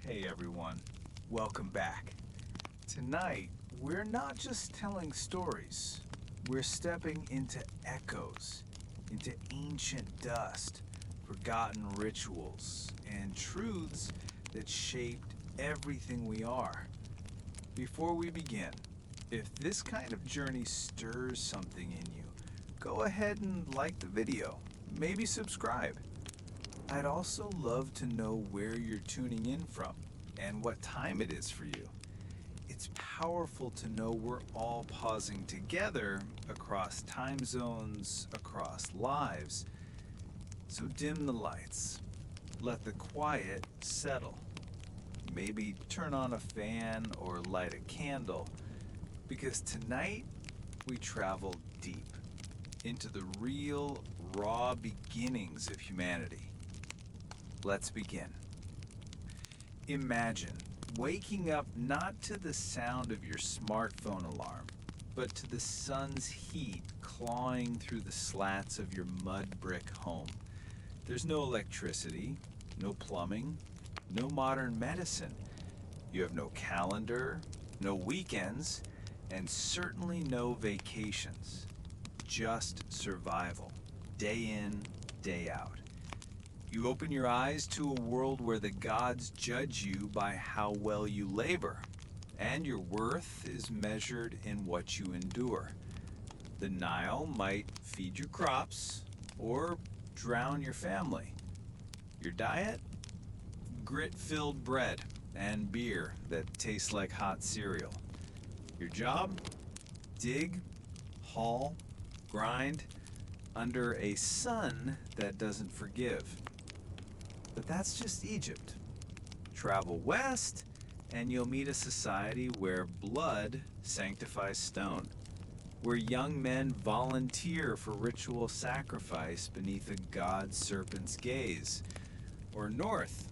Hey everyone, welcome back. Tonight, we're not just telling stories, we're stepping into echoes, into ancient dust, forgotten rituals, and truths that shaped everything we are. Before we begin, if this kind of journey stirs something in you, go ahead and like the video, maybe subscribe. I'd also love to know where you're tuning in from and what time it is for you. It's powerful to know we're all pausing together across time zones, across lives. So dim the lights. Let the quiet settle. Maybe turn on a fan or light a candle, because tonight we travel deep into the real, raw beginnings of humanity. Let's begin. Imagine waking up not to the sound of your smartphone alarm, but to the sun's heat clawing through the slats of your mud brick home. There's no electricity, no plumbing, no modern medicine. You have no calendar, no weekends, and certainly no vacations. Just survival, day in, day out. You open your eyes to a world where the gods judge you by how well you labor, and your worth is measured in what you endure. The Nile might feed your crops or drown your family. Your diet? Grit-filled bread and beer that tastes like hot cereal. Your job? Dig, haul, grind under a sun that doesn't forgive. But that's just Egypt. Travel west, and you'll meet a society where blood sanctifies stone, where young men volunteer for ritual sacrifice beneath a god serpent's gaze. Or north,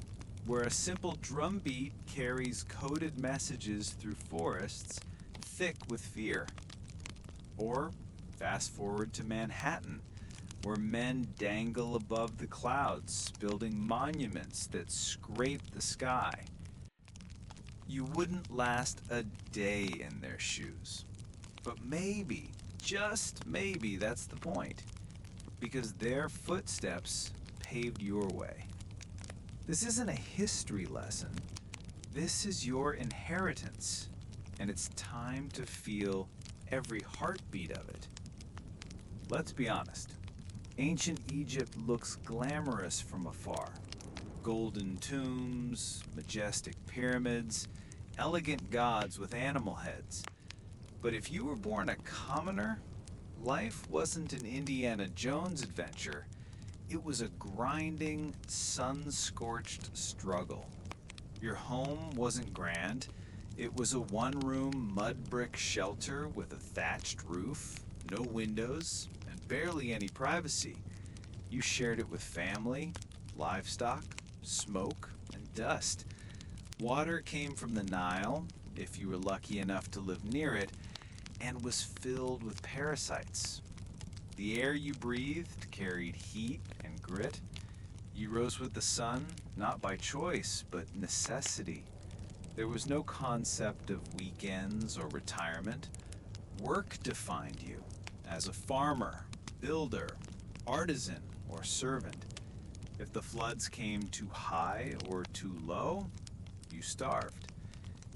where a simple drumbeat carries coded messages through forests thick with fear. Or fast forward to Manhattan, where men dangle above the clouds, building monuments that scrape the sky. You wouldn't last a day in their shoes. But maybe, just maybe, that's the point. Because their footsteps paved your way. This isn't a history lesson. This is your inheritance. And it's time to feel every heartbeat of it. Let's be honest. Ancient Egypt looks glamorous from afar. Golden tombs, majestic pyramids, elegant gods with animal heads. But if you were born a commoner, life wasn't an Indiana Jones adventure. It was a grinding, sun-scorched struggle. Your home wasn't grand. It was a one-room mud brick shelter with a thatched roof, no windows, and barely any privacy. You shared it with family, livestock, smoke, and dust. Water came from the Nile, if you were lucky enough to live near it, and was filled with parasites. The air you breathed carried heat and grit. You rose with the sun, not by choice, but necessity. There was no concept of weekends or retirement. Work defined you as a farmer, builder, artisan, or servant. If the floods came too high or too low, you starved.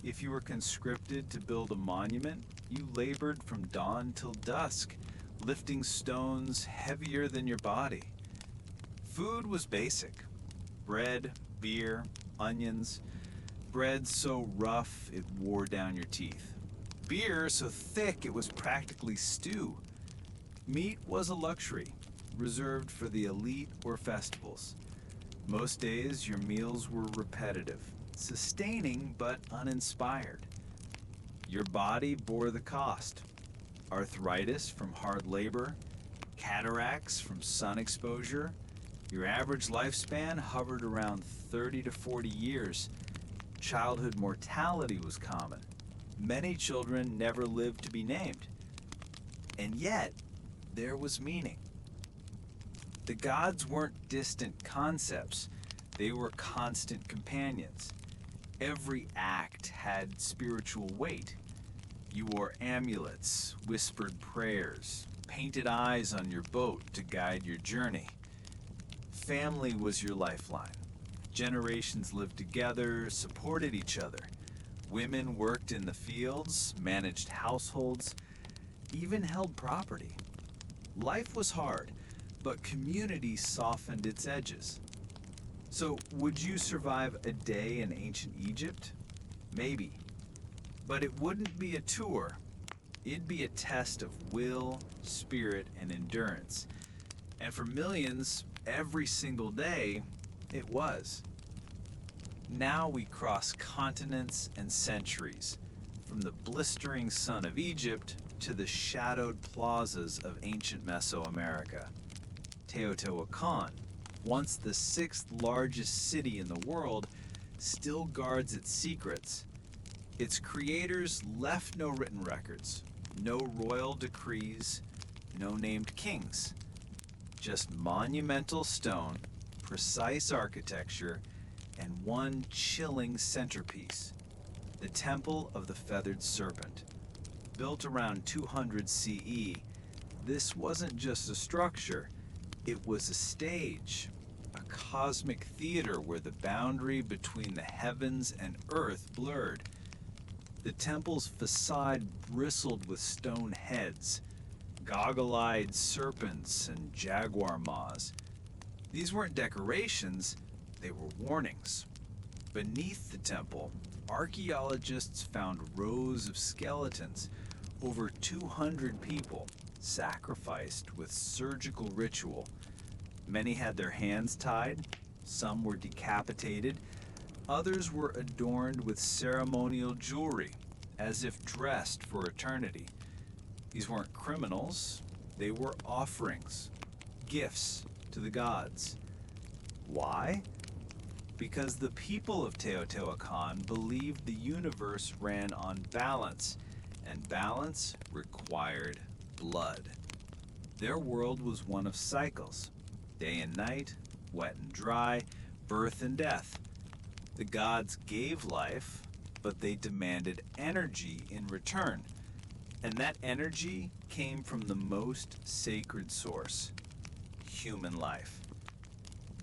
If you were conscripted to build a monument, you labored from dawn till dusk, lifting stones heavier than your body. Food was basic. Bread, beer, onions. Bread so rough it wore down your teeth. Beer so thick it was practically stew. Meat was a luxury, reserved for the elite or festivals. Most days your meals were repetitive, sustaining but uninspired. Your body bore the cost. Arthritis from hard labor, cataracts from sun exposure. Your average lifespan hovered around 30 to 40 years. Childhood mortality was common. Many children never lived to be named. And yet, there was meaning. The gods weren't distant concepts, they were constant companions. Every act had spiritual weight. You wore amulets, whispered prayers, painted eyes on your boat to guide your journey. Family was your lifeline. Generations lived together, supported each other. Women worked in the fields, managed households, even held property. Life was hard, but community softened its edges. So, would you survive a day in ancient Egypt? Maybe. But it wouldn't be a tour. It'd be a test of will, spirit, and endurance. And for millions, every single day, it was. Now we cross continents and centuries, from the blistering sun of Egypt to the shadowed plazas of ancient Mesoamerica. Teotihuacan, once the sixth largest city in the world, still guards its secrets. Its creators left no written records, no royal decrees, no named kings. Just monumental stone, precise architecture, and one chilling centerpiece, the Temple of the Feathered Serpent. Built around 200 CE, this wasn't just a structure, it was a stage, a cosmic theater where the boundary between the heavens and earth blurred. The temple's facade bristled with stone heads, goggle-eyed serpents, and jaguar maws. These weren't decorations, they were warnings. Beneath the temple, archaeologists found rows of skeletons, over 200 people, sacrificed with surgical ritual. Many had their hands tied, some were decapitated, others were adorned with ceremonial jewelry, as if dressed for eternity. These weren't criminals, they were offerings, gifts to the gods. Why? Because the people of Teotihuacan believed the universe ran on balance, and balance required blood. Their world was one of cycles, day and night, wet and dry, birth and death. The gods gave life, but they demanded energy in return. And that energy came from the most sacred source, human life.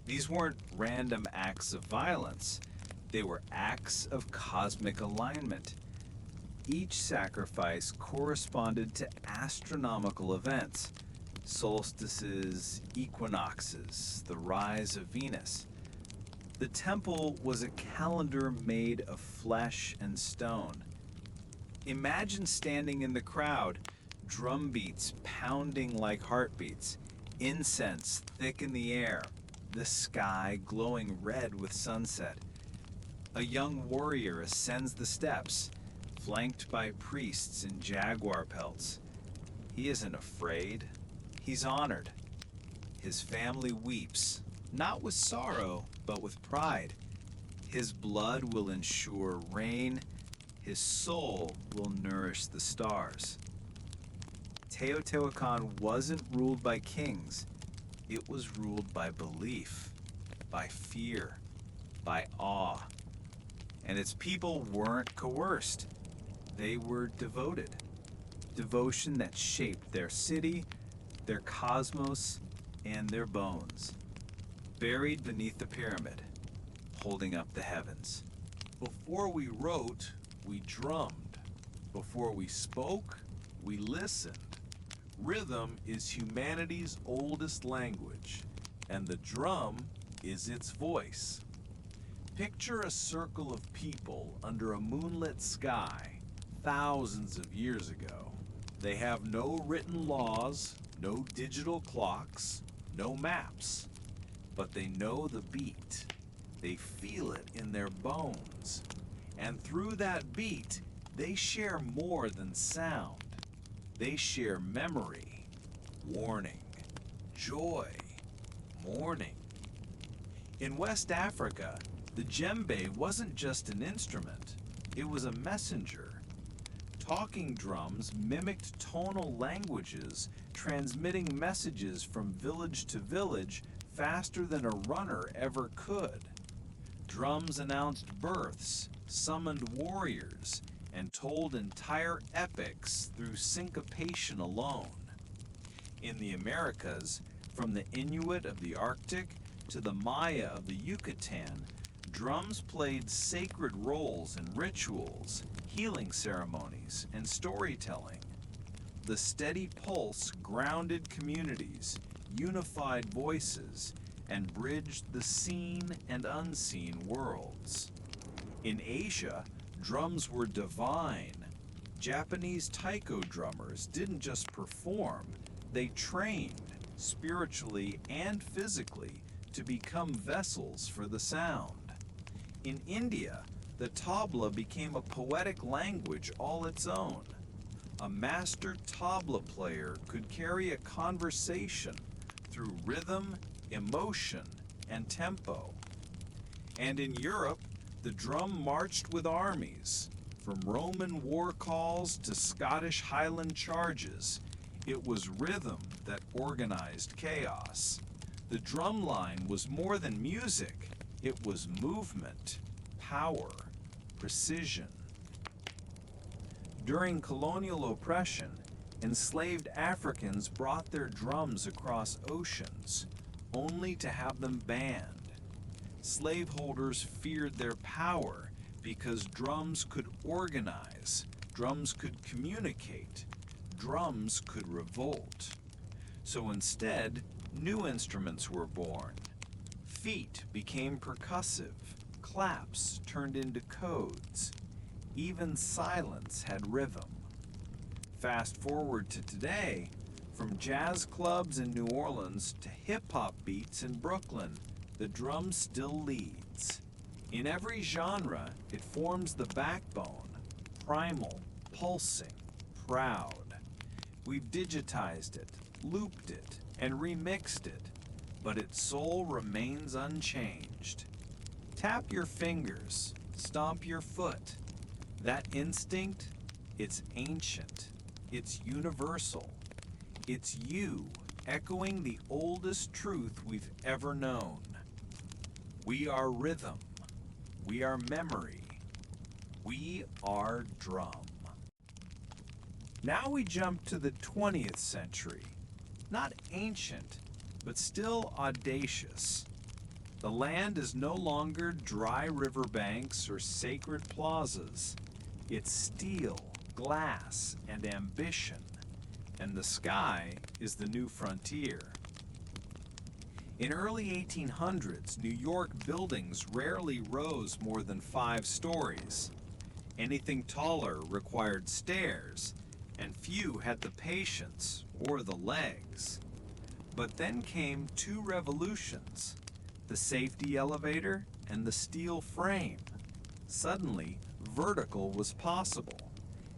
These weren't random acts of violence. They were acts of cosmic alignment. Each sacrifice corresponded to astronomical events, solstices, equinoxes, the rise of Venus. The temple was a calendar made of flesh and stone. Imagine standing in the crowd, drum beats pounding like heartbeats, incense thick in the air, the sky glowing red with sunset. A young warrior ascends the steps, flanked by priests in jaguar pelts. He isn't afraid, he's honored. His family weeps, not with sorrow, but with pride. His blood will ensure rain, his soul will nourish the stars. Teotihuacan wasn't ruled by kings, it was ruled by belief, by fear, by awe. And its people weren't coerced, they were devoted. Devotion that shaped their city, their cosmos, and their bones. Buried beneath the pyramid, holding up the heavens. Before we wrote, we drummed. Before we spoke, we listened. Rhythm is humanity's oldest language, and the drum is its voice. Picture a circle of people under a moonlit sky thousands of years ago. They have no written laws, no digital clocks, no maps, but they know the beat. They feel it in their bones. And through that beat, they share more than sound. They share memory, warning, joy, mourning. In West Africa, the djembe wasn't just an instrument, it was a messenger. Talking drums mimicked tonal languages, transmitting messages from village to village faster than a runner ever could. Drums announced births, summoned warriors, and told entire epics through syncopation alone. In the Americas, from the Inuit of the Arctic to the Maya of the Yucatan, drums played sacred roles in rituals, healing ceremonies, and storytelling. The steady pulse grounded communities, unified voices, and bridged the seen and unseen worlds. In Asia, drums were divine. Japanese taiko drummers didn't just perform, they trained, spiritually and physically, to become vessels for the sound. In India, the tabla became a poetic language all its own. A master tabla player could carry a conversation through rhythm, emotion, and tempo. And in Europe, the drum marched with armies. From Roman war calls to Scottish Highland charges, it was rhythm that organized chaos. The drum line was more than music. It was movement, power, precision. During colonial oppression, enslaved Africans brought their drums across oceans, only to have them banned. Slaveholders feared their power because drums could organize, drums could communicate, drums could revolt. So instead, new instruments were born. Feet became percussive, claps turned into codes. Even silence had rhythm. Fast forward to today, from jazz clubs in New Orleans to hip-hop beats in Brooklyn, the drum still leads. In every genre, it forms the backbone, primal, pulsing, proud. We've digitized it, looped it, and remixed it, but its soul remains unchanged. Tap your fingers, stomp your foot. That instinct, it's ancient, it's universal. It's you echoing the oldest truth we've ever known. We are rhythm. We are memory. We are drum. Now we jump to the 20th century. Not ancient, but still audacious. The land is no longer dry riverbanks or sacred plazas. It's steel, glass, and ambition. And the sky is the new frontier. In early 1800s, New York buildings rarely rose more than 5 stories. Anything taller required stairs, and few had the patience or the legs. But then came 2 revolutions, the safety elevator and the steel frame. Suddenly, vertical was possible,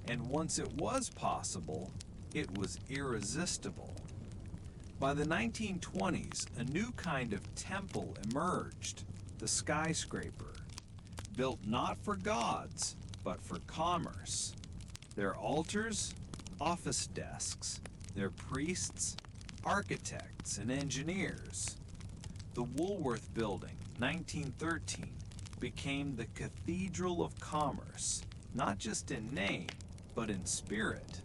and once it was possible, it was irresistible. By the 1920s, a new kind of temple emerged, the skyscraper, built not for gods, but for commerce. Their altars, office desks, their priests, architects, and engineers. The Woolworth Building, 1913, became the Cathedral of Commerce, not just in name, but in spirit.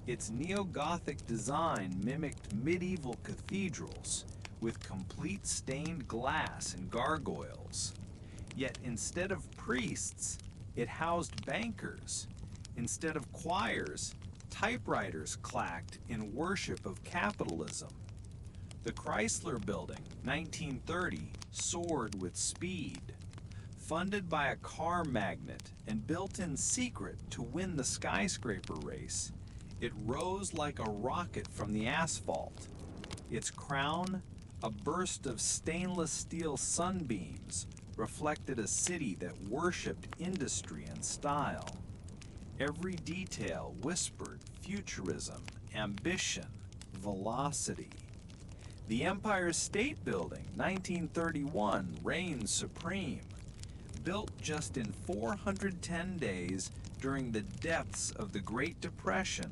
Its neo-Gothic design mimicked medieval cathedrals with complete stained glass and gargoyles. Yet instead of priests, it housed bankers. Instead of choirs, typewriters clacked in worship of capitalism. The Chrysler Building, 1930, soared with speed. Funded by a car magnate and built in secret to win the skyscraper race, it rose like a rocket from the asphalt. Its crown, a burst of stainless steel sunbeams, reflected a city that worshipped industry and style. Every detail whispered futurism, ambition, velocity. The Empire State Building, 1931, reigned supreme. Built just in 410 days during the depths of the Great Depression,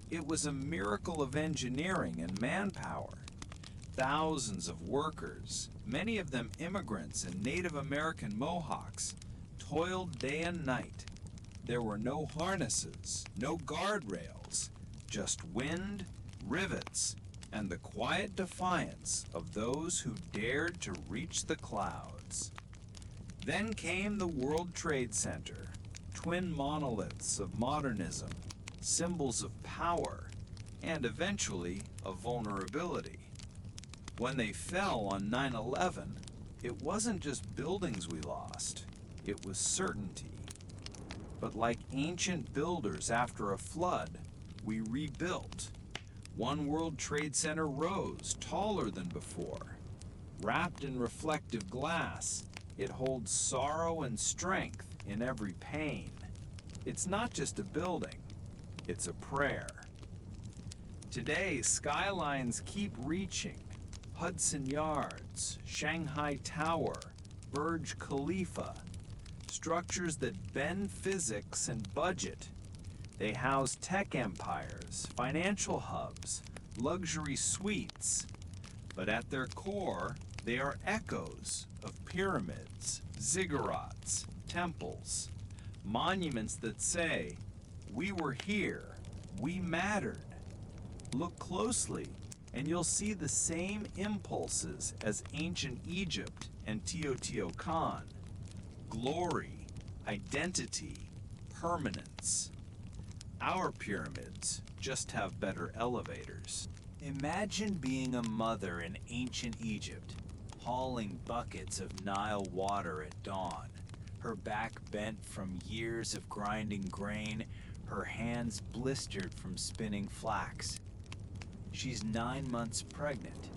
it was a miracle of engineering and manpower. Thousands of workers, many of them immigrants and Native American Mohawks, toiled day and night. There were no harnesses, no guardrails, just wind, rivets, and the quiet defiance of those who dared to reach the clouds. Then came the World Trade Center, twin monoliths of modernism, symbols of power, and eventually of vulnerability. When they fell on 9/11, it wasn't just buildings we lost, it was certainty. But like ancient builders after a flood, we rebuilt. One World Trade Center rose, taller than before. Wrapped in reflective glass, it holds sorrow and strength in every pane. It's not just a building, it's a prayer. Today, skylines keep reaching. Hudson Yards, Shanghai Tower, Burj Khalifa, structures that bend physics and budget. They house tech empires, financial hubs, luxury suites. But at their core, they are echoes of pyramids, ziggurats, temples, monuments that say, "We were here, we mattered." Look closely, and you'll see the same impulses as ancient Egypt and Teotihuacan: glory, identity, permanence. Our pyramids just have better elevators. Imagine being a mother in ancient Egypt, hauling buckets of Nile water at dawn, her back bent from years of grinding grain, her hands blistered from spinning flax. She's 9 months pregnant,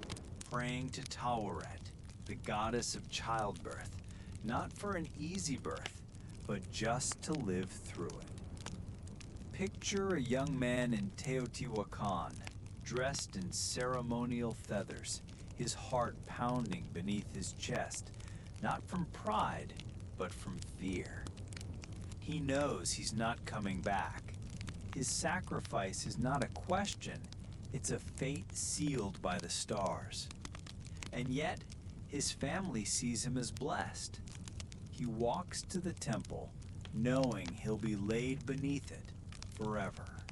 praying to Taweret, the goddess of childbirth, not for an easy birth, but just to live through it. Picture a young man in Teotihuacan, dressed in ceremonial feathers, his heart pounding beneath his chest, not from pride, but from fear. He knows he's not coming back. His sacrifice is not a question, it's a fate sealed by the stars. And yet, his family sees him as blessed. He walks to the temple, knowing he'll be laid beneath it forever.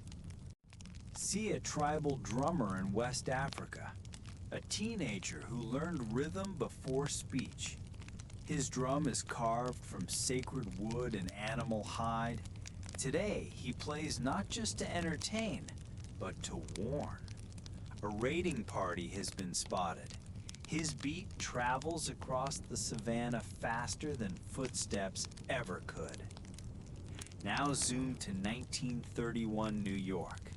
See a tribal drummer in West Africa, a teenager who learned rhythm before speech. His drum is carved from sacred wood and animal hide. Today, he plays not just to entertain, but to warn. A raiding party has been spotted. His beat travels across the savannah faster than footsteps ever could. Now zoom to 1931 New York.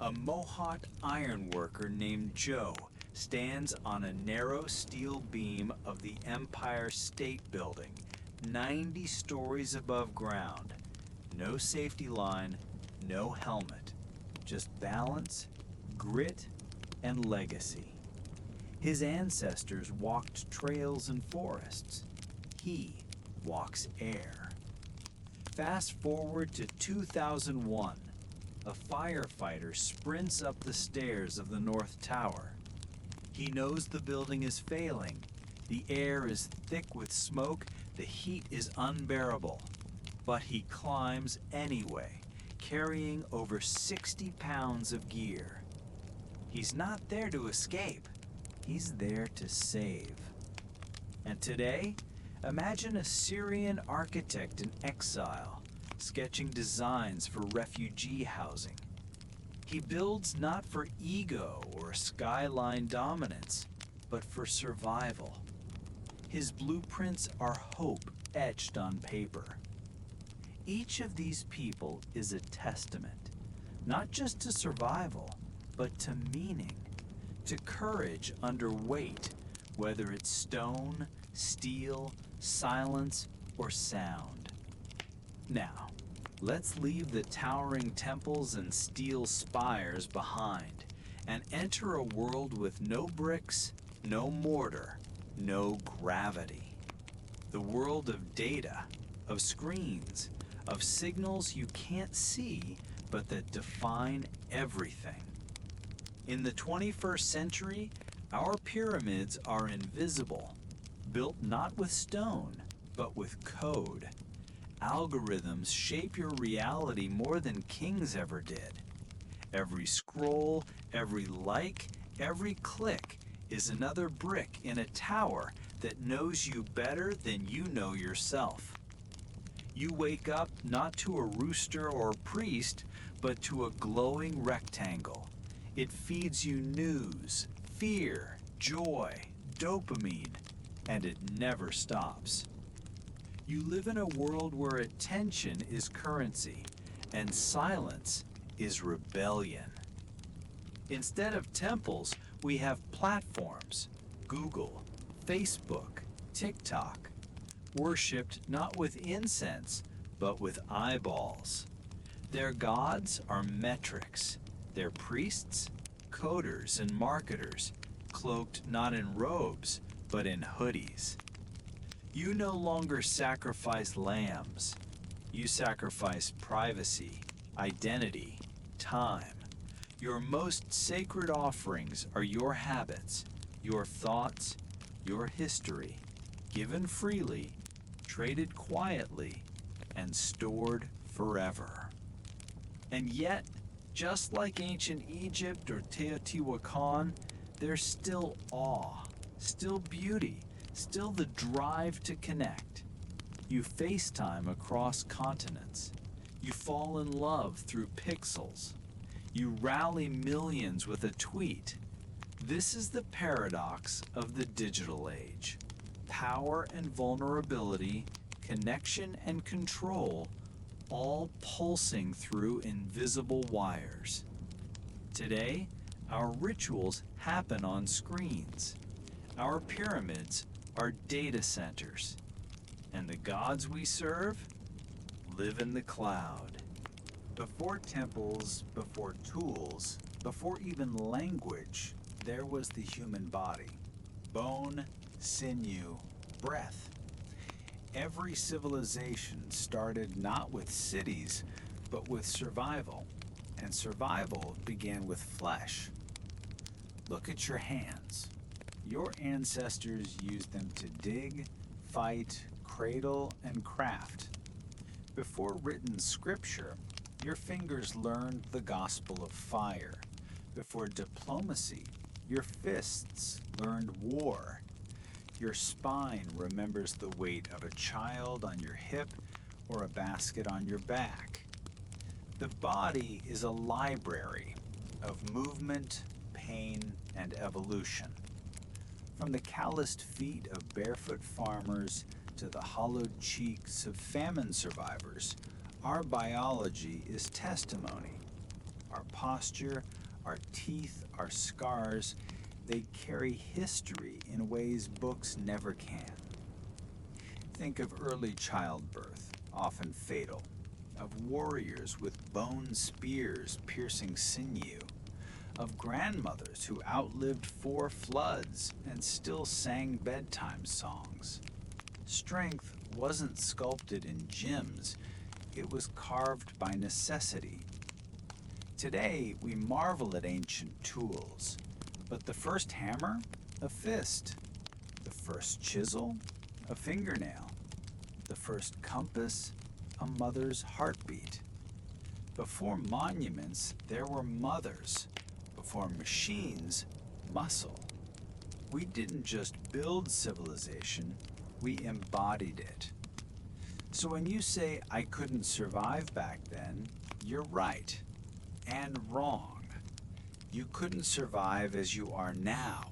A Mohawk ironworker named Joe stands on a narrow steel beam of the Empire State Building, 90 stories above ground. No safety line, no helmet, just balance, grit, and legacy. His ancestors walked trails and forests. He walks air. Fast forward to 2001. A firefighter sprints up the stairs of the North Tower. He knows the building is failing. The air is thick with smoke. The heat is unbearable. But he climbs anyway, carrying over 60 pounds of gear. He's not there to escape. He's there to save. And today, imagine a Syrian architect in exile, sketching designs for refugee housing. He builds not for ego or skyline dominance, but for survival. His blueprints are hope etched on paper. Each of these people is a testament, not just to survival, but to meaning, to courage under weight, whether it's stone, steel, silence, or sound. Now, let's leave the towering temples and steel spires behind and enter a world with no bricks, no mortar, no gravity. The world of data, of screens, of signals you can't see but that define everything. In the 21st century, Our pyramids are invisible, built not with stone, but with code. Algorithms shape your reality more than kings ever did. Every scroll, every like, every click is another brick in a tower that knows you better than you know yourself. You wake up not to a rooster or priest, but to a glowing rectangle. It feeds you news, fear, joy, dopamine, and it never stops. You live in a world where attention is currency and silence is rebellion. Instead of temples, we have platforms: Google, Facebook, TikTok, worshipped not with incense, but with eyeballs. Their gods are metrics, their priests, coders and marketers, cloaked not in robes, but in hoodies. You no longer sacrifice lambs. You sacrifice privacy, identity, time. Your most sacred offerings are your habits, your thoughts, your history, given freely, traded quietly, and stored forever. And yet, just like ancient Egypt or Teotihuacan, there's still awe, still beauty, still the drive to connect. You FaceTime across continents. You fall in love through pixels. You rally millions with a tweet. This is the paradox of the digital age. Power and vulnerability, connection and control, all pulsing through invisible wires. Today, our rituals happen on screens. Our pyramids are data centers. And the gods we serve live in the cloud. Before temples, before tools, before even language, there was the human body. Bone, sinew, breath. Every civilization started not with cities, but with survival. And survival began with flesh. Look at your hands. Your ancestors used them to dig, fight, cradle, and craft. Before written scripture, your fingers learned the gospel of fire. Before diplomacy, your fists learned war. Your spine remembers the weight of a child on your hip or a basket on your back. The body is a library of movement, pain, and evolution. From the calloused feet of barefoot farmers to the hollowed cheeks of famine survivors, our biology is testimony. Our posture, our teeth, our scars, they carry history in ways books never can. Think of early childbirth, often fatal, of warriors with bone spears piercing sinew, of grandmothers who outlived 4 floods and still sang bedtime songs. Strength wasn't sculpted in gyms, it was carved by necessity. Today, we marvel at ancient tools, but the first hammer, a fist. The first chisel, a fingernail. The first compass, a mother's heartbeat. Before monuments, there were mothers. Before machines, muscle. We didn't just build civilization, we embodied it. So when you say, I couldn't survive back then, you're right. And wrong. You couldn't survive as you are now,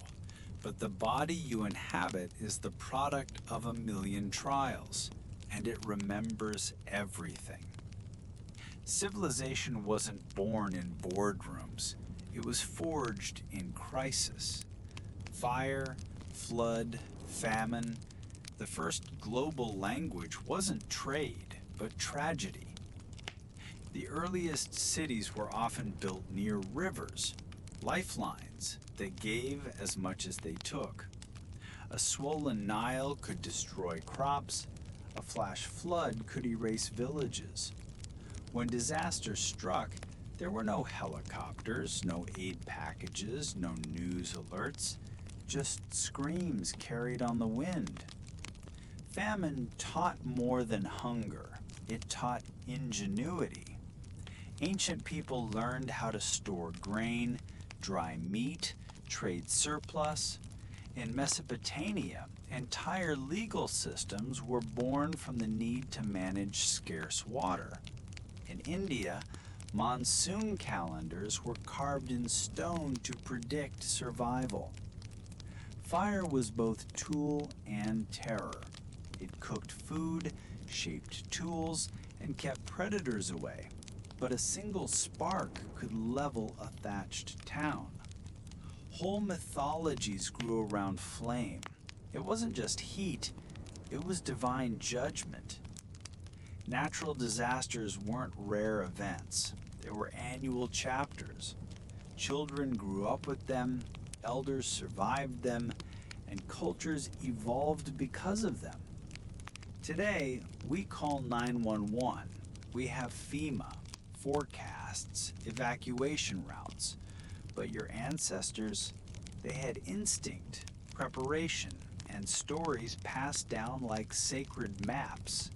but the body you inhabit is the product of a million trials, and it remembers everything. Civilization wasn't born in boardrooms. It was forged in crisis. Fire, flood, famine. The first global language wasn't trade, but tragedy. The earliest cities were often built near rivers, lifelines that gave as much as they took. A swollen Nile could destroy crops. A flash flood could erase villages. When disaster struck, there were no helicopters, no aid packages, no news alerts. just screams carried on the wind. Famine taught more than hunger. It taught ingenuity. Ancient people learned how to store grain, dry meat, trade surplus. In Mesopotamia, entire legal systems were born from the need to manage scarce water. In India, monsoon calendars were carved in stone to predict survival. Fire was both tool and terror. It cooked food, shaped tools, and kept predators away. But a single spark could level a thatched town. Whole mythologies grew around flame. It wasn't just heat, it was divine judgment. Natural disasters weren't rare events. They were annual chapters. Children grew up with them, elders survived them, and cultures evolved because of them. Today, we call 911. We have FEMA, forecasts, evacuation routes. But your ancestors, they had instinct, preparation, and stories passed down like sacred maps.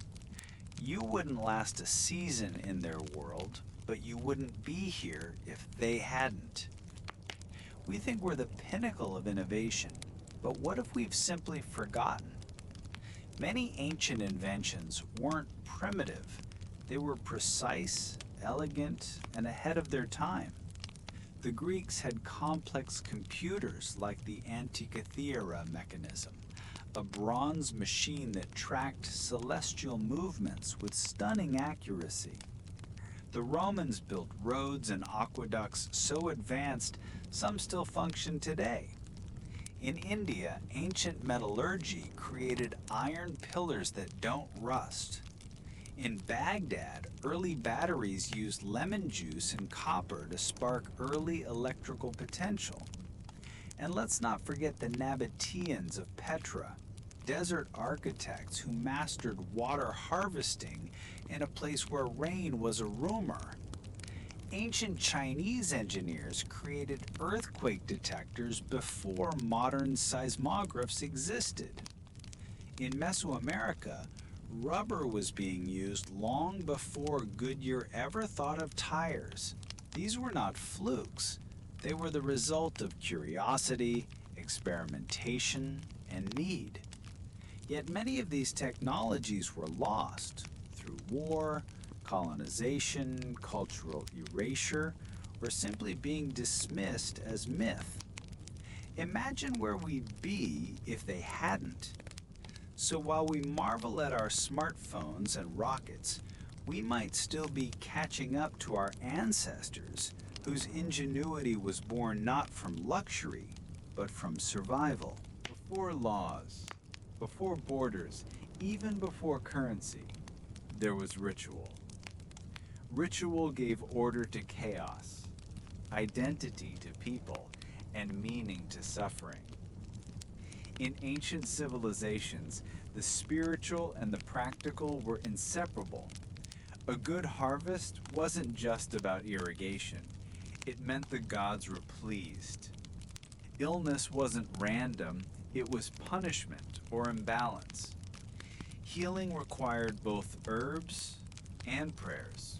You wouldn't last a season in their world, but you wouldn't be here if they hadn't. We think we're the pinnacle of innovation, but what if we've simply forgotten? Many ancient inventions weren't primitive. They were precise, elegant, and ahead of their time. The Greeks had complex computers like the Antikythera mechanism, a bronze machine that tracked celestial movements with stunning accuracy. The Romans built roads and aqueducts so advanced some still function today. In India, ancient metallurgy created iron pillars that don't rust. In Baghdad, early batteries used lemon juice and copper to spark early electrical potential. And let's not forget the Nabateans of Petra, desert architects who mastered water harvesting in a place where rain was a rumor. Ancient Chinese engineers created earthquake detectors before modern seismographs existed. In Mesoamerica, rubber was being used long before Goodyear ever thought of tires. These were not flukes. They were the result of curiosity, experimentation, and need. Yet many of these technologies were lost through war, colonization, cultural erasure, or simply being dismissed as myth. Imagine where we'd be if they hadn't. So while we marvel at our smartphones and rockets, we might still be catching up to our ancestors, whose ingenuity was born not from luxury, but from survival. Before laws, before borders, even before currency, there was ritual. Ritual gave order to chaos, identity to people, and meaning to suffering. In ancient civilizations, the spiritual and the practical were inseparable. A good harvest wasn't just about irrigation. It meant the gods were pleased. Illness wasn't random, it was punishment or imbalance. Healing required both herbs and prayers.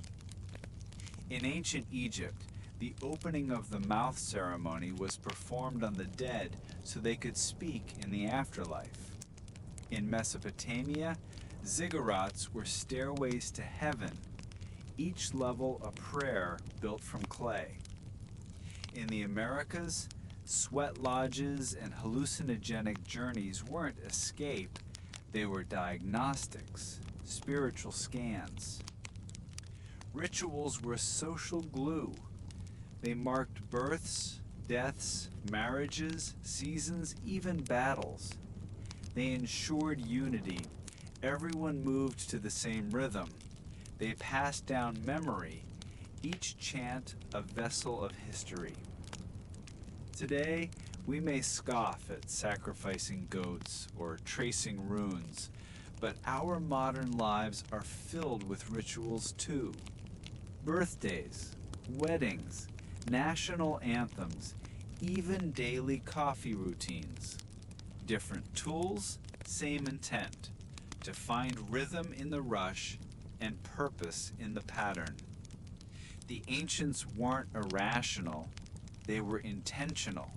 In ancient Egypt, the opening of the mouth ceremony was performed on the dead so they could speak in the afterlife. In Mesopotamia, ziggurats were stairways to heaven, each level a prayer built from clay. In the Americas, sweat lodges and hallucinogenic journeys weren't escape, they were diagnostics, spiritual scans. Rituals were social glue. They marked births, deaths, marriages, seasons, even battles. They ensured unity. Everyone moved to the same rhythm. They passed down memory, each chant a vessel of history. Today, we may scoff at sacrificing goats or tracing runes, but our modern lives are filled with rituals too. Birthdays, weddings, national anthems, even daily coffee routines. Different tools, same intent, to find rhythm in the rush and purpose in the pattern. The ancients weren't irrational, they were intentional.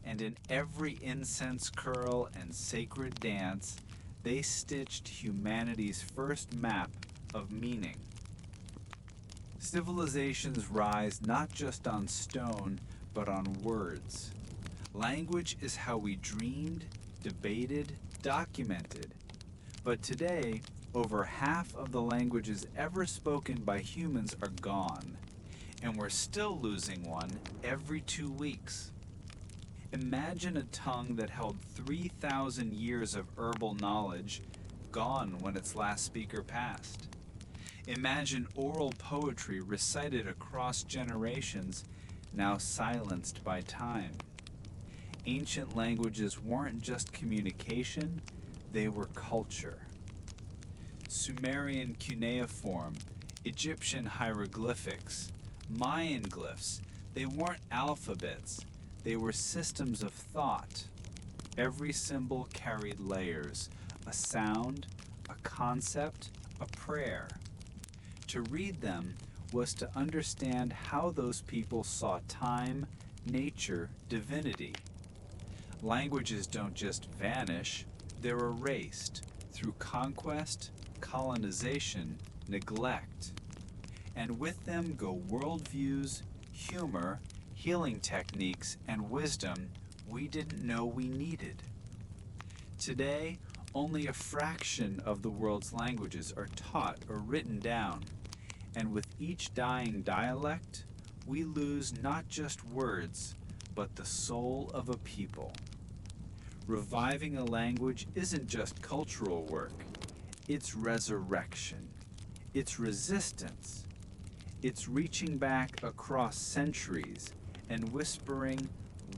And in every incense curl and sacred dance, they stitched humanity's first map of meaning. Civilizations rise not just on stone, but on words. Language is how we dreamed, debated, documented. But today, over half of the languages ever spoken by humans are gone, and we're still losing one every 2 weeks. Imagine a tongue that held 3,000 years of herbal knowledge, gone when its last speaker passed. Imagine oral poetry recited across generations, now silenced by time. Ancient languages weren't just communication, they were culture. Sumerian cuneiform, Egyptian hieroglyphics, Mayan glyphs, they weren't alphabets, they were systems of thought. Every symbol carried layers, a sound, a concept, a prayer. To read them was to understand how those people saw time, nature, divinity. Languages don't just vanish, they're erased through conquest, colonization, neglect. And with them go worldviews, humor, healing techniques, and wisdom we didn't know we needed. Today, only a fraction of the world's languages are taught or written down, and with each dying dialect, we lose not just words, but the soul of a people. Reviving a language isn't just cultural work, it's resurrection, it's resistance, it's reaching back across centuries and whispering,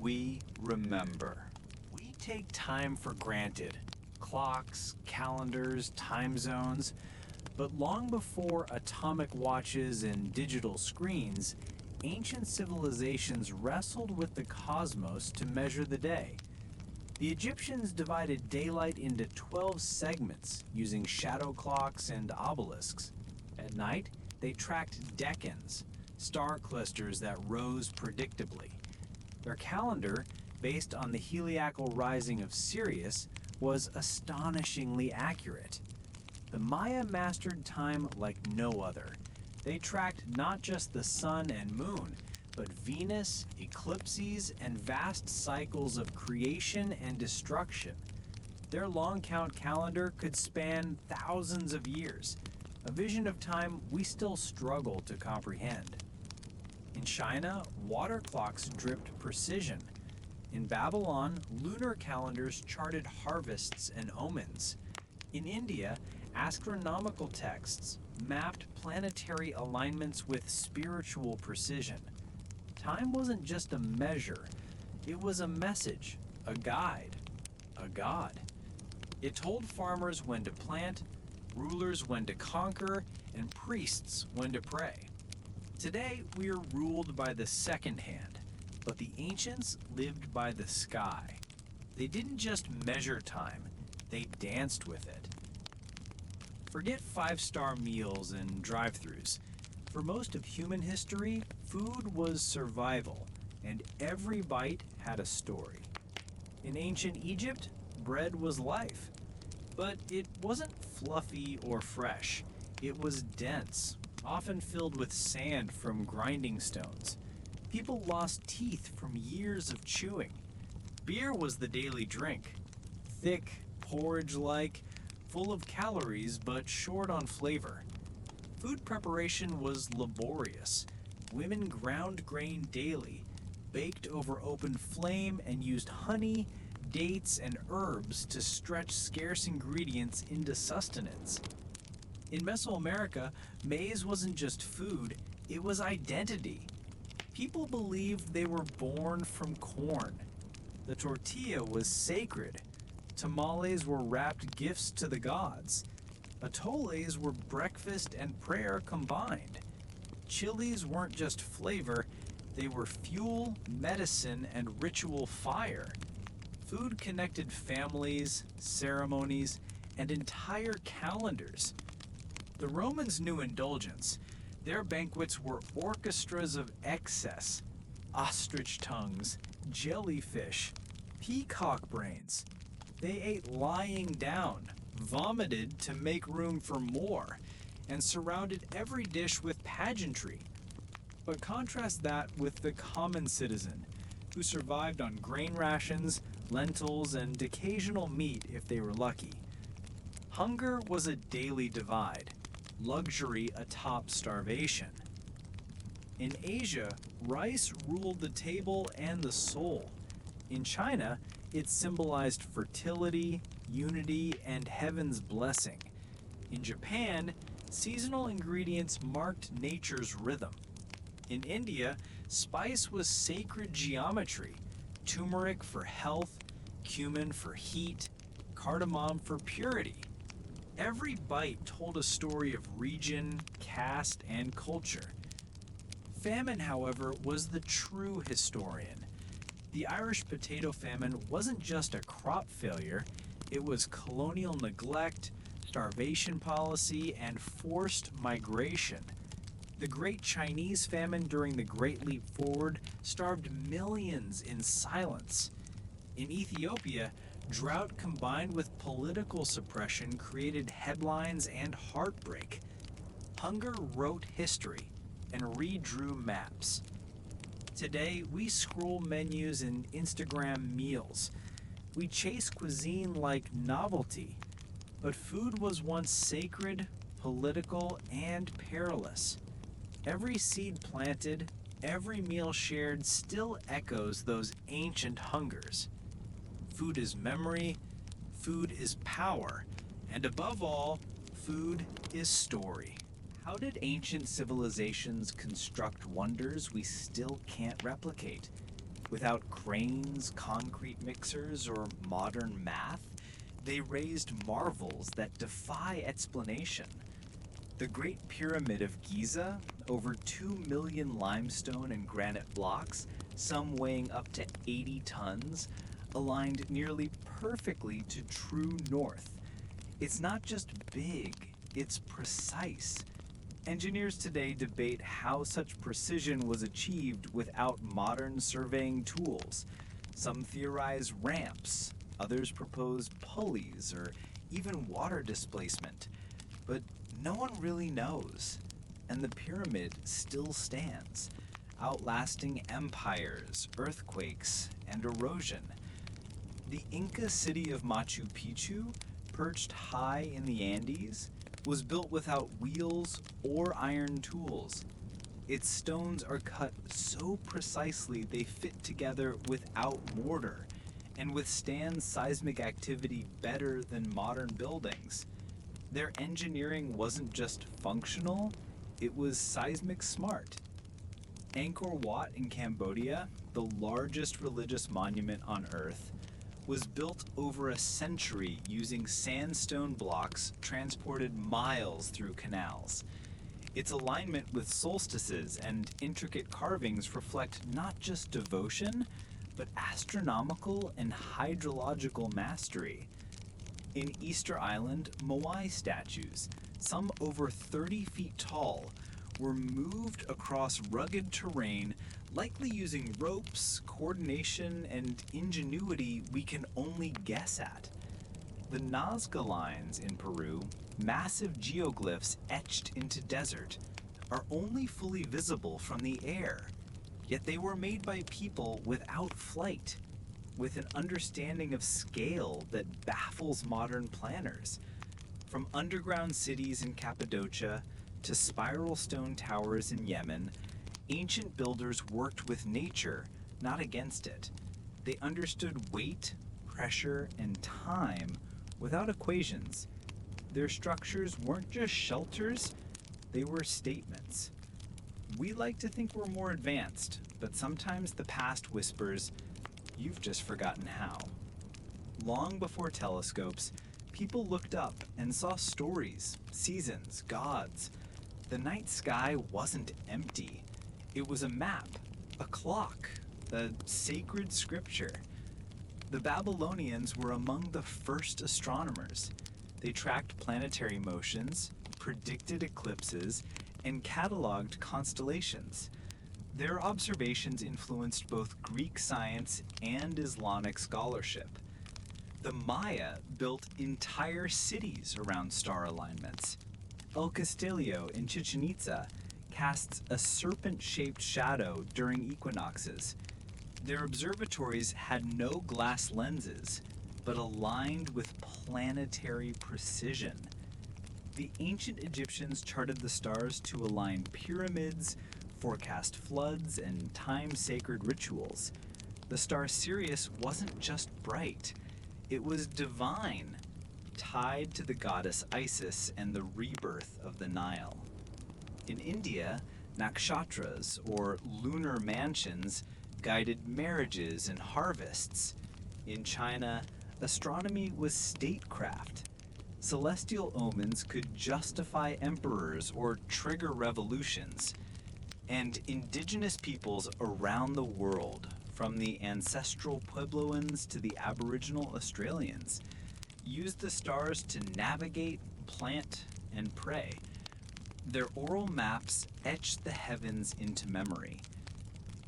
"We remember." We take time for granted. Clocks, calendars, time zones. But long before atomic watches and digital screens, ancient civilizations wrestled with the cosmos to measure the day. The Egyptians divided daylight into 12 segments using shadow clocks and obelisks. At night, they tracked decans, star clusters that rose predictably. Their calendar, based on the heliacal rising of Sirius, was astonishingly accurate. The Maya mastered time like no other. They tracked not just the sun and moon, but Venus, eclipses, and vast cycles of creation and destruction. Their long count calendar could span thousands of years, a vision of time we still struggle to comprehend. In China, water clocks dripped precision. In Babylon, lunar calendars charted harvests and omens. In India, astronomical texts mapped planetary alignments with spiritual precision. Time wasn't just a measure, it was a message, a guide, a god. It told farmers when to plant, rulers when to conquer, and priests when to pray. Today, we are ruled by the second hand, but the ancients lived by the sky. They didn't just measure time, they danced with it. Forget five-star meals and drive-thrus. For most of human history, food was survival, and every bite had a story. In ancient Egypt, bread was life. But it wasn't fluffy or fresh. It was dense, often filled with sand from grinding stones. People lost teeth from years of chewing. Beer was the daily drink. Thick, porridge-like, full of calories but short on flavor. Food preparation was laborious. Women ground grain daily, baked over open flame, and used honey, dates, and herbs to stretch scarce ingredients into sustenance. In Mesoamerica, maize wasn't just food, it was identity. People believed they were born from corn. The tortilla was sacred. Tamales were wrapped gifts to the gods. Atoles were breakfast and prayer combined. Chilies weren't just flavor, They were fuel, medicine, and ritual fire. Food connected families, ceremonies, and entire calendars. The Romans knew indulgence. Their banquets were orchestras of excess. Ostrich tongues, jellyfish, peacock brains. They ate lying down, vomited to make room for more, and surrounded every dish with pageantry. But contrast that with the common citizen, who survived on grain rations, lentils, and occasional meat if they were lucky. Hunger was a daily divide, luxury atop starvation. In Asia, rice ruled the table and the soul. In China, it symbolized fertility, unity, and heaven's blessing. In Japan, seasonal ingredients marked nature's rhythm. In India, spice was sacred geometry, turmeric for health, cumin for heat, cardamom for purity. Every bite told a story of region, caste, and culture. Famine, however, was the true historian. The Irish potato famine wasn't just a crop failure, it was colonial neglect, starvation policy, and forced migration. The Great Chinese Famine during the Great Leap Forward starved millions in silence. In Ethiopia, drought combined with political suppression created headlines and heartbreak. Hunger wrote history and redrew maps. Today, we scroll menus and Instagram meals. We chase cuisine like novelty. But food was once sacred, political, and perilous. Every seed planted, every meal shared still echoes those ancient hungers. Food is memory, food is power, and above all, food is story. How did ancient civilizations construct wonders we still can't replicate? Without cranes, concrete mixers, or modern math, they raised marvels that defy explanation. The Great Pyramid of Giza, over 2 million limestone and granite blocks, some weighing up to 80 tons, aligned nearly perfectly to true north. It's not just big, it's precise. Engineers today debate how such precision was achieved without modern surveying tools. Some theorize ramps, others propose pulleys or even water displacement. But no one really knows, and the pyramid still stands, outlasting empires, earthquakes, and erosion. The Inca city of Machu Picchu, perched high in the Andes, was built without wheels or iron tools. Its stones are cut so precisely they fit together without mortar and withstand seismic activity better than modern buildings. Their engineering wasn't just functional, it was seismic smart. Angkor Wat in Cambodia, the largest religious monument on Earth, was built over a century using sandstone blocks transported miles through canals. Its alignment with solstices and intricate carvings reflect not just devotion, but astronomical and hydrological mastery. In Easter Island, Moai statues, some over 30 feet tall, were moved across rugged terrain, likely using ropes, coordination, and ingenuity we can only guess at. The Nazca lines in Peru, massive geoglyphs etched into desert, are only fully visible from the air, yet they were made by people without flight, with an understanding of scale that baffles modern planners. From underground cities in Cappadocia to spiral stone towers in Yemen, ancient builders worked with nature, not against it. They understood weight, pressure, and time without equations. Their structures weren't just shelters, they were statements. We like to think we're more advanced, but sometimes the past whispers, "You've just forgotten how." Long before telescopes, people looked up and saw stories, seasons, gods. The night sky wasn't empty. It was a map, A clock, a sacred scripture. The Babylonians were among the first astronomers. They tracked planetary motions, predicted eclipses, and cataloged constellations. Their observations influenced both Greek science and Islamic scholarship. The Maya built entire cities around star alignments. El Castillo in Chichen Itza casts a serpent-shaped shadow during equinoxes. Their observatories had no glass lenses, but aligned with planetary precision. The ancient Egyptians charted the stars to align pyramids, forecast floods, and time sacred rituals. The star Sirius wasn't just bright, it was divine, tied to the goddess Isis and the rebirth of the Nile. In India, nakshatras, or lunar mansions, guided marriages and harvests. In China, astronomy was statecraft. Celestial omens could justify emperors or trigger revolutions. And indigenous peoples around the world, from the ancestral Puebloans to the Aboriginal Australians, used the stars to navigate, plant, and pray. Their oral maps etched the heavens into memory.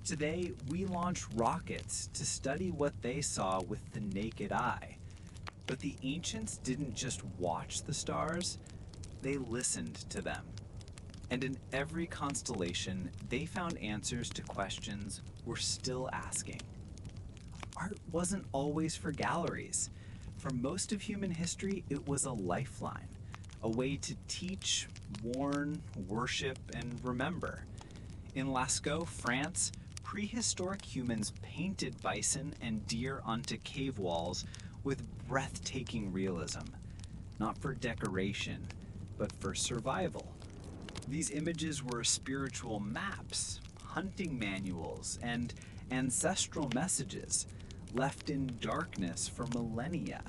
Today, we launch rockets to study what they saw with the naked eye. But the ancients didn't just watch the stars, they listened to them. And in every constellation, they found answers to questions we're still asking. Art wasn't always for galleries. For most of human history, it was a lifeline, a way to teach, warn, worship, and remember. In Lascaux, France, prehistoric humans painted bison and deer onto cave walls with breathtaking realism, not for decoration, but for survival. These images were spiritual maps, hunting manuals, and ancestral messages left in darkness for millennia.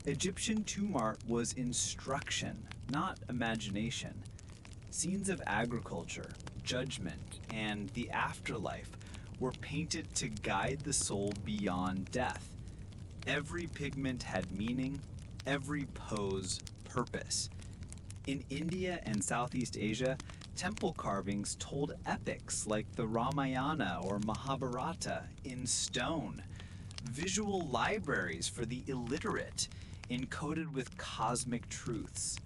Egyptian tomb art was instruction, not imagination. Scenes of agriculture, judgment, and the afterlife were painted to guide the soul beyond death. Every pigment had meaning, every pose purpose. In India and Southeast Asia, temple carvings told epics like the Ramayana or Mahabharata in stone. Visual libraries for the illiterate, encoded with cosmic truths.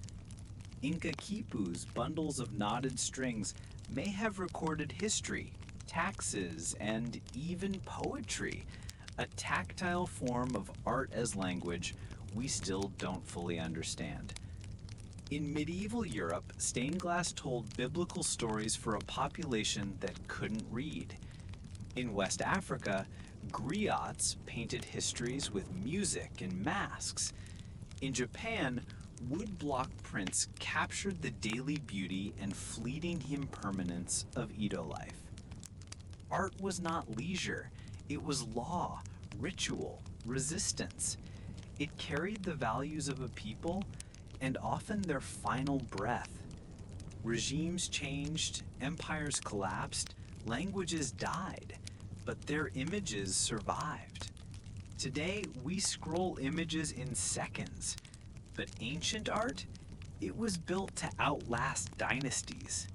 Inca quipus, bundles of knotted strings, may have recorded history, taxes, and even poetry, a tactile form of art as language we still don't fully understand. In medieval Europe, stained glass told biblical stories for a population that couldn't read. In West Africa, griots painted histories with music and masks. In Japan, woodblock prints captured the daily beauty and fleeting impermanence of Edo life. Art was not leisure, it was law, ritual, resistance. It carried the values of a people and often their final breath. Regimes changed, empires collapsed, languages died, but their images survived. Today, we scroll images in seconds, but ancient art, it was built to outlast dynasties.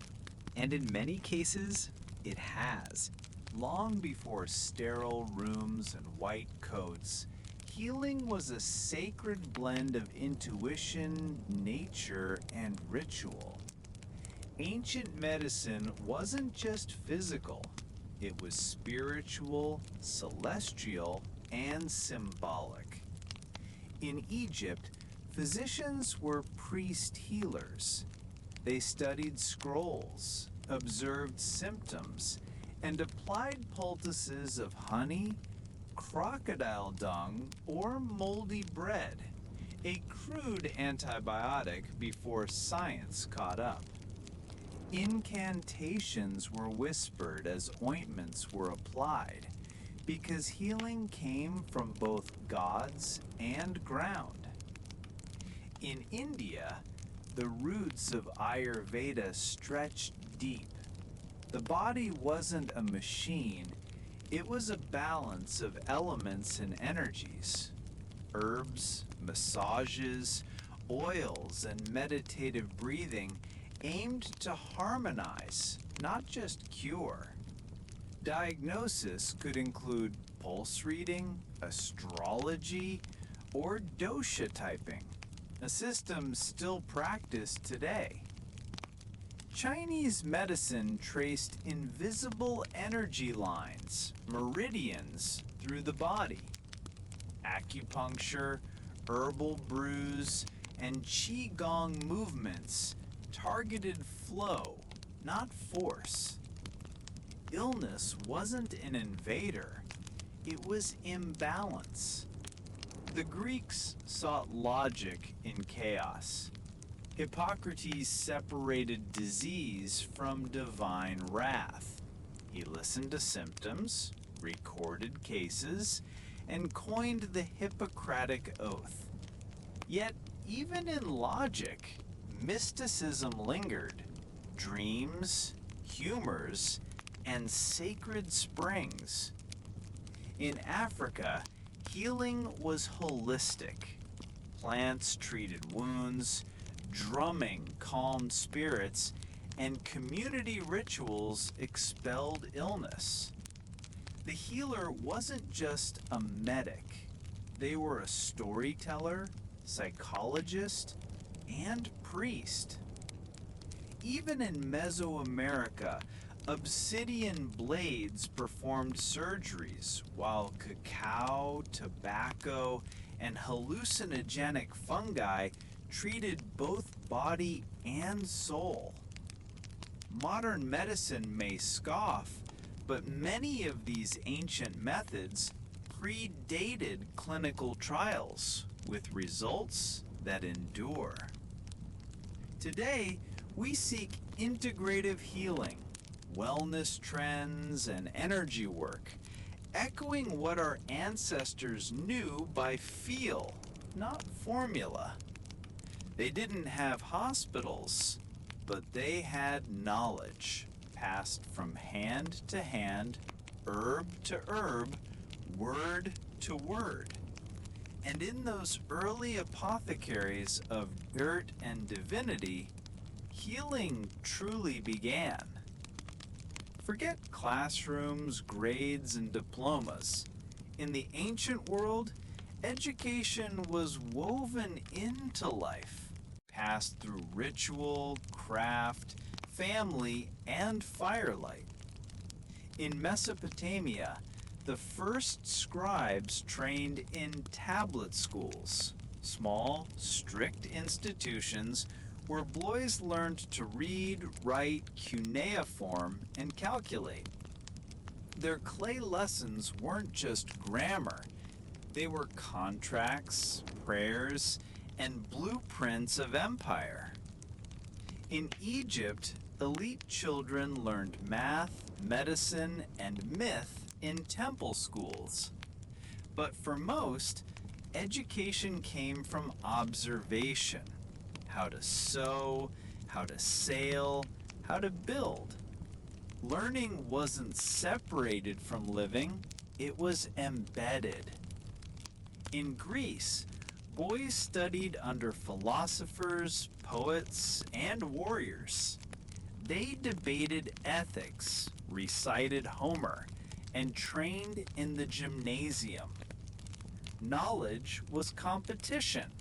And in many cases, it has. Long before sterile rooms and white coats, healing was a sacred blend of intuition, nature, and ritual. Ancient medicine wasn't just physical, it was spiritual, celestial, and symbolic. In Egypt, physicians were priest healers. They studied scrolls, observed symptoms, and applied poultices of honey, crocodile dung, or moldy bread, a crude antibiotic before science caught up. Incantations were whispered as ointments were applied, because healing came from both gods and ground. In India, the roots of Ayurveda stretched deep. The body wasn't a machine, it was a balance of elements and energies. Herbs, massages, oils, and meditative breathing aimed to harmonize, not just cure. Diagnosis could include pulse reading, astrology, or dosha typing, a system still practiced today. Chinese medicine traced invisible energy lines, meridians, through the body. Acupuncture, herbal brews, and qigong movements targeted flow, not force. Illness wasn't an invader, it was imbalance. The Greeks sought logic in chaos. Hippocrates separated disease from divine wrath. He listened to symptoms, recorded cases, and coined the Hippocratic Oath. Yet, even in logic, mysticism lingered. Dreams, humors, and sacred springs. In Africa, healing was holistic. Plants treated wounds, drumming calmed spirits, and community rituals expelled illness. The healer wasn't just a medic. They were a storyteller, psychologist, and priest. Even in Mesoamerica, obsidian blades performed surgeries, while cacao, tobacco, and hallucinogenic fungi treated both body and soul. Modern medicine may scoff, but many of these ancient methods predated clinical trials with results that endure. Today, we seek integrative healing, wellness trends, and energy work, echoing what our ancestors knew by feel, not formula. They didn't have hospitals, but they had knowledge passed from hand to hand, herb to herb, word to word. And in those early apothecaries of dirt and divinity, healing truly began. Forget classrooms, grades, and diplomas. In the ancient world, education was woven into life, passed through ritual, craft, family, and firelight. In Mesopotamia, the first scribes trained in tablet schools, small, strict institutions where boys learned to read, write, cuneiform, and calculate. Their clay lessons weren't just grammar. They were contracts, prayers, and blueprints of empire. In Egypt, elite children learned math, medicine, and myth in temple schools. But for most, education came from observation. How to sew, how to sail, how to build. Learning wasn't separated from living, it was embedded. In Greece, boys studied under philosophers, poets, and warriors. They debated ethics, recited Homer, and trained in the gymnasium. Knowledge was competition,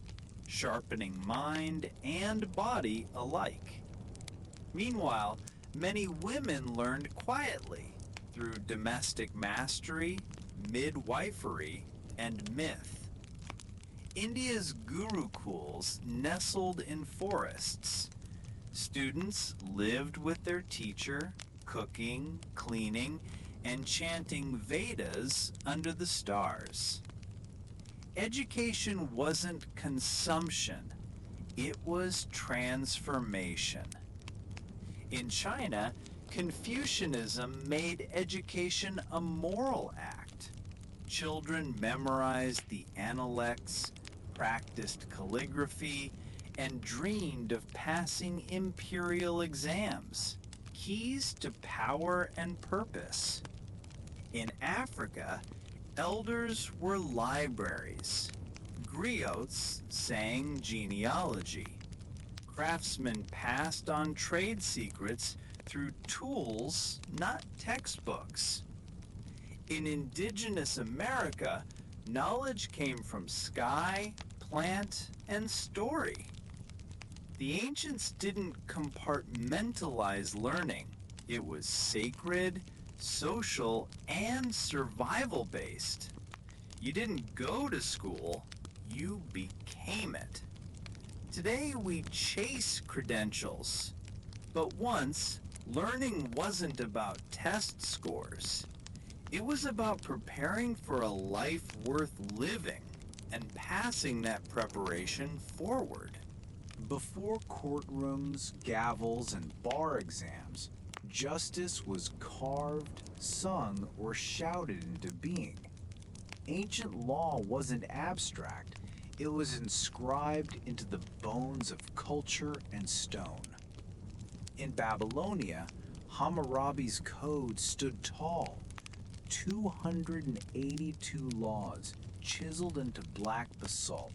sharpening mind and body alike. Meanwhile, many women learned quietly through domestic mastery, midwifery, and myth. India's gurukuls nestled in forests. Students lived with their teacher, cooking, cleaning, and chanting Vedas under the stars. Education wasn't consumption, it was transformation. In China, Confucianism made education a moral act. Children memorized the Analects, practiced calligraphy, and dreamed of passing imperial exams. keys to power and purpose. In Africa, elders were libraries. Griots sang genealogy. Craftsmen passed on trade secrets through tools, not textbooks. In indigenous America, knowledge came from sky, plant, and story. The ancients didn't compartmentalize learning. It was sacred, social, and survival based. You didn't go to school, you became it. Today we chase credentials, but once, learning wasn't about test scores. It was about preparing for a life worth living and passing that preparation forward. Before courtrooms, gavels, and bar exams, justice was carved, sung, or shouted into being. Ancient law wasn't abstract, it was inscribed into the bones of culture and stone. In Babylonia, Hammurabi's code stood tall, 282 laws chiseled into black basalt.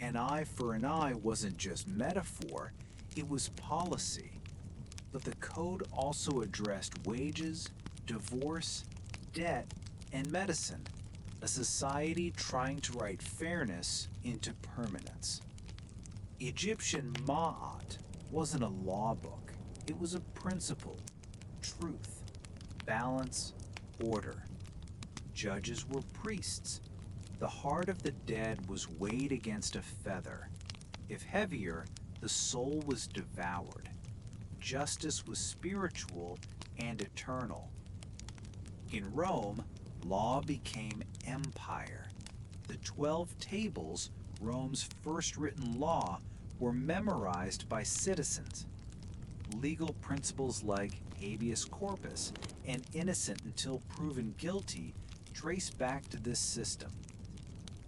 An eye for an eye wasn't just metaphor, it was policy. But the code also addressed wages, divorce, debt, and medicine, a society trying to write fairness into permanence. Egyptian Ma'at wasn't a law book, it was a principle, truth, balance, order. Judges were priests. The heart of the dead was weighed against a feather. If heavier, the soul was devoured. Justice was spiritual and eternal. In Rome, law became empire. The 12 tables, Rome's first written law, were memorized by citizens. Legal principles like habeas corpus and innocent until proven guilty trace back to this system.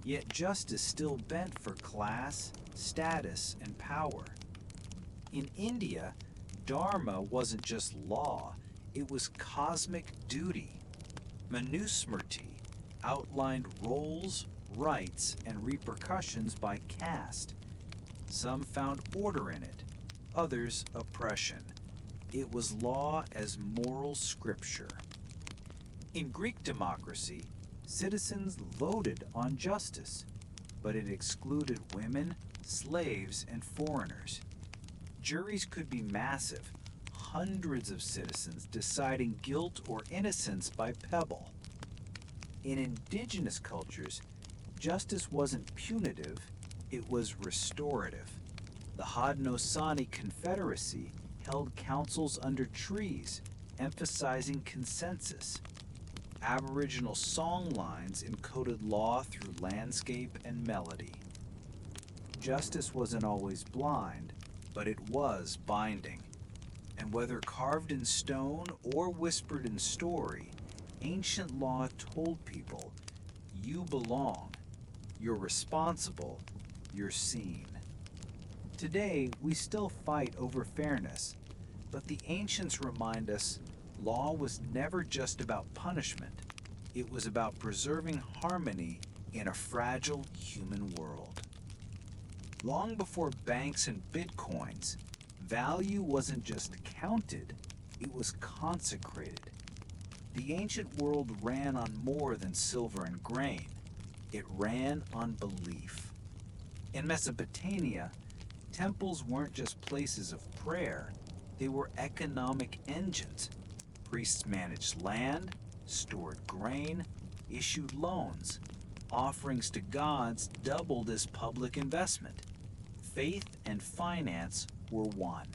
Yet justice still bent for class, status, and power. In India, Dharma wasn't just law, it was cosmic duty. Manusmriti outlined roles, rights, and repercussions by caste. Some found order in it, others oppression. It was law as moral scripture. In Greek democracy, citizens voted on justice, but it excluded women, slaves, and foreigners. Juries could be massive, hundreds of citizens deciding guilt or innocence by pebble. In indigenous cultures, justice wasn't punitive, it was restorative. The Haudenosaunee Confederacy held councils under trees, emphasizing consensus. Aboriginal song lines encoded law through landscape and melody. Justice wasn't always blind, but it was binding. And whether carved in stone or whispered in story, ancient law told people, you belong, you're responsible, you're seen. Today, we still fight over fairness, but the ancients remind us law was never just about punishment. It was about preserving harmony in a fragile human world. Long before banks and bitcoins, value wasn't just counted, it was consecrated. The ancient world ran on more than silver and grain. It ran on belief. In Mesopotamia, temples weren't just places of prayer, they were economic engines. Priests managed land, stored grain, issued loans. Offerings to gods doubled as public investment. Faith and finance were one.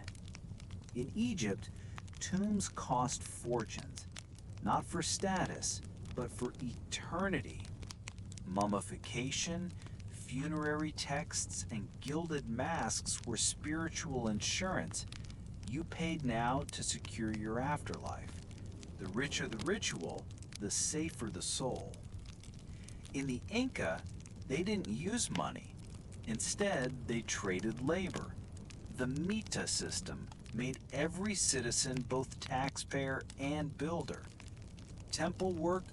In Egypt, tombs cost fortunes, not for status, but for eternity. Mummification, funerary texts, and gilded masks were spiritual insurance. You paid now to secure your afterlife. The richer the ritual, the safer the soul. In the Inca, they didn't use money. Instead, they traded labor. The mita system made every citizen both taxpayer and builder. Temple work,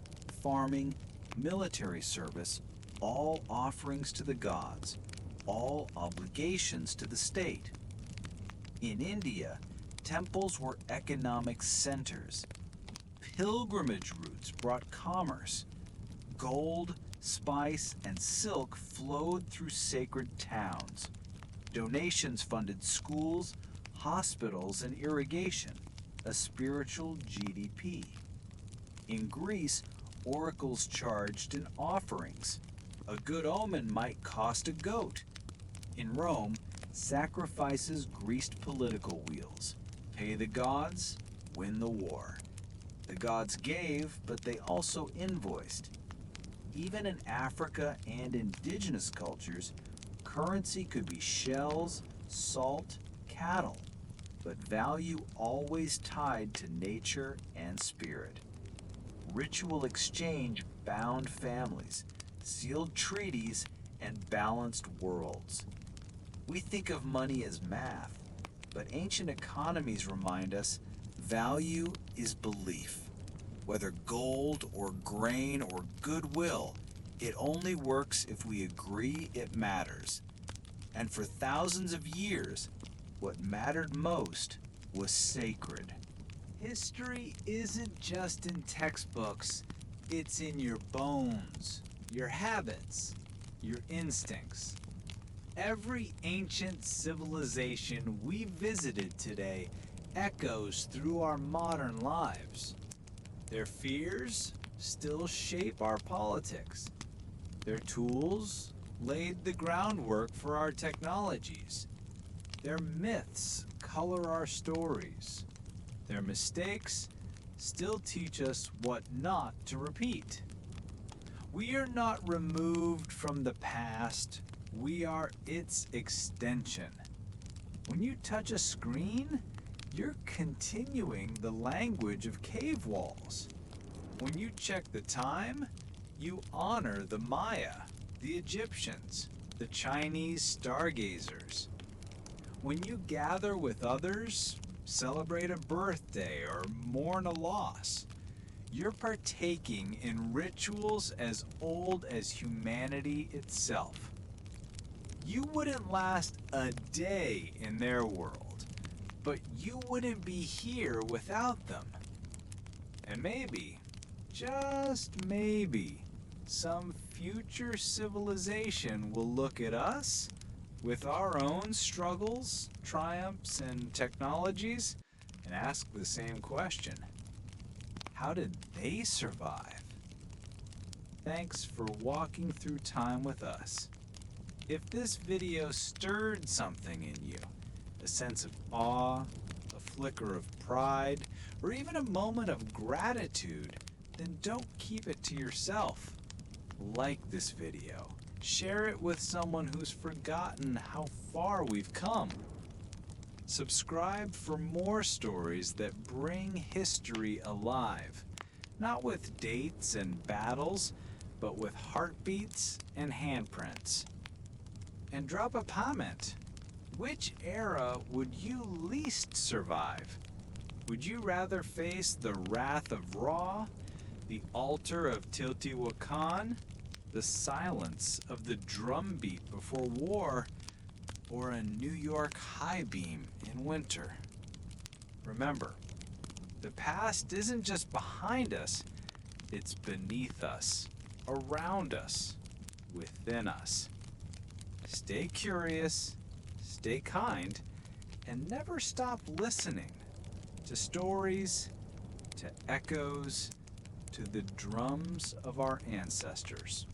farming, military service, all offerings to the gods, all obligations to the state. In India, temples were economic centers. Pilgrimage routes brought commerce. Gold, spice, and silk flowed through sacred towns. Donations funded schools, hospitals, and irrigation, a spiritual GDP. In Greece, oracles charged in offerings. A good omen might cost a goat. In Rome, sacrifices greased political wheels. Pay the gods, win the war. The gods gave, but they also invoiced. Even in Africa and indigenous cultures, currency could be shells, salt, cattle, but value always tied to nature and spirit. Ritual exchange bound families, sealed treaties, and balanced worlds. We think of money as math, but ancient economies remind us value is belief. Whether gold or grain or goodwill, it only works if we agree it matters. And for thousands of years, what mattered most was sacred. History isn't just in textbooks, it's in your bones, your habits, your instincts. Every ancient civilization we visited today echoes through our modern lives. Their fears still shape our politics. Their tools laid the groundwork for our technologies. Their myths color our stories. Their mistakes still teach us what not to repeat. We are not removed from the past, we are its extension. When you touch a screen, you're continuing the language of cave walls. When you check the time, you honor the Maya, the Egyptians, the Chinese stargazers. When you gather with others, celebrate a birthday, or mourn a loss, you're partaking in rituals as old as humanity itself. You wouldn't last a day in their world, but you wouldn't be here without them. And maybe, just maybe, some future civilization will look at us with our own struggles, triumphs, and technologies and ask the same question. How did they survive? Thanks for walking through time with us. If this video stirred something in you, a sense of awe, a flicker of pride, or even a moment of gratitude, then don't keep it to yourself. Like this video. Share it with someone who's forgotten how far we've come. Subscribe for more stories that bring history alive, not with dates and battles, but with heartbeats and handprints. And drop a comment. Which era would you least survive? Would you rather face the wrath of Ra, the altar of Teotihuacan, the silence of the drumbeat before war, or a New York high beam in winter? Remember, the past isn't just behind us, it's beneath us, around us, within us. Stay curious, stay kind, and never stop listening to stories, to echoes, to the drums of our ancestors.